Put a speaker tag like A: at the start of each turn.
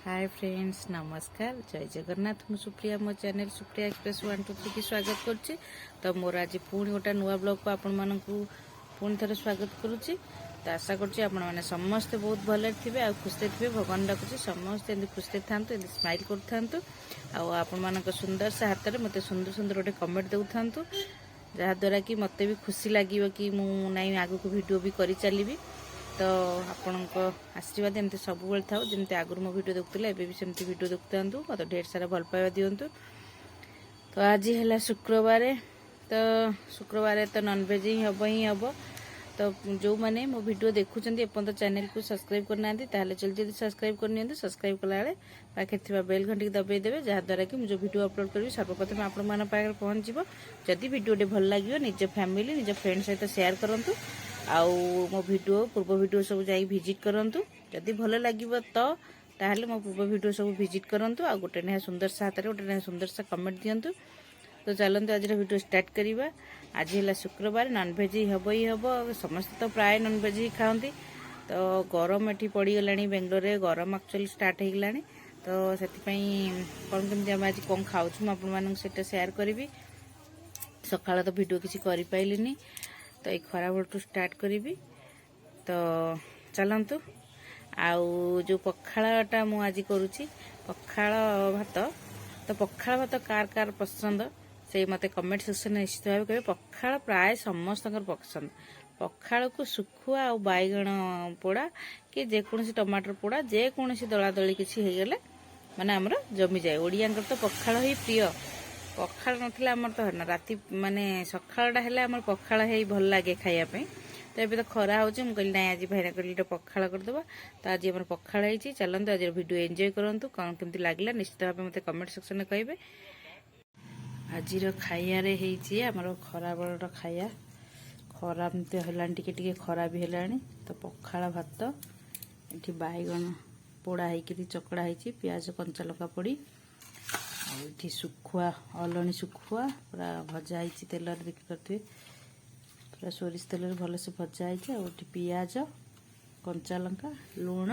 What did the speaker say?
A: Hi friends नमस्कार जय जगन्नाथ मु सुप्रिया मो चैनल सुप्रिया एक्सप्रेस 123 की स्वागत करुच्ची। तो मोर आज पुणी गोटे नुआ ब्लॉग को आपण मानक पुणी थे स्वागत करुच्ची। तो आशा करुच्ची आपण मैंने समस्ते बहुत भले थे आ खुशी थे। भगवान डाकुची समस्ते खुशी था स्माइल करूँ आपण मानक सुंदर से हाथ में मत सुंदर सुंदर गोटे कमेंट दे था जहाद्वारा कि मत भी खुशी लगे कि मुझे आग को वीडियो भी कर चली। तो आपण आशीर्वाद एमती सब था जमी आगुरी मो वीडियो देखुला एवं भी सेमती वीडियो देखता मत ढेर सारा भल पाइबा दिंतु। तो आज है शुक्रवार तो शुक्रवार तो नॉनवेज ही हम। तो जो मैंने मो वीडियो देखुं एपर्त चैनल को सब्सक्राइब करना जल्दी जल्दी सब्सक्राइब करनी। सब्सक्राइब कला पाखे थी बेल घंटी दबाई देवे जहाद्वारा कि मुझे वीडियो अपलोड करी सर्वप्रथम आपण मान पाखे पहुँच जदि वीडियो भल लगे निज फैमिली निज फ्रेंड सहित शेयर करूँ। आउ मो वीडियो पूर्व वीडियो सब जाई विजिट करंतु जदि भल लगिबो तो ताहले मो पूर्व वीडियो सब विजिट करंतु। आ गोटे ने सुंदर सा हाथ रे गोटे ने सुंदर सा कमेंट दियंतु। तो चलंतु आज वीडियो स्टार्ट करिबा। आज है शुक्रवार नॉनवेज ही हम समस्त तो प्राय नॉनवेज ही खाती। तो गरम एठी पड़ी गलानी बेंगलोर रे गरम एक्चुअली स्टार्ट हो गलानी। तो सेति कौन केमती आम आज कौन खाऊँ आपण मानक सेटा शेयर करी। सकाळ तो वीडियो किसी करि पाइलिनी तो ये खरा बेलू स्टार्ट करी। तो चलतु आउ जो पखाळटा मु आज करुच्ची पखाळ भात। तो पखाळ भात कार कार पसंद से मते कमेंट सेक्शन में निश्चित भाव कहे। पखाळ प्राय समस्त पसंद। पखाळ को सुखुआ आ बैगण पोड़ा कि जेकोसी टमाटर पोड़ा जेकोसी दला दली किसी होगले माने आमर जमी जाए। ओडिया तो पखाळ ही प्रिय। पखाळ नथिला आमर तो हरना राति माने सखाळटा हेले आमर पखाळ हे भल लागे खाइया पे। तो एबे तो खरा होचे मु कहली ना आज भाईना कहली पखाळ करदबा। तो आज आमर पखाळ हेची चलंतु आज वीडियो एंजॉय करंतु कौन केमती लागला निश्चित भाव मते कमेंट सेक्शन में कहिबे। आज खाइया रे हेची आमर खरा बेलर खाइया खरा एमती हलानी टिके टिके खरा भी हलानी। तो पखाळ भात एठी बैगण पोड़ा हेकि चकड़ा हेची प्याज कंचा लका पड़ी ये सुखुआ अलणी सुखुआ पूरा भजा है तेल देखिपे पूरा सोरिष तेल भल से भजा है। पियाज कंचा लंका लुण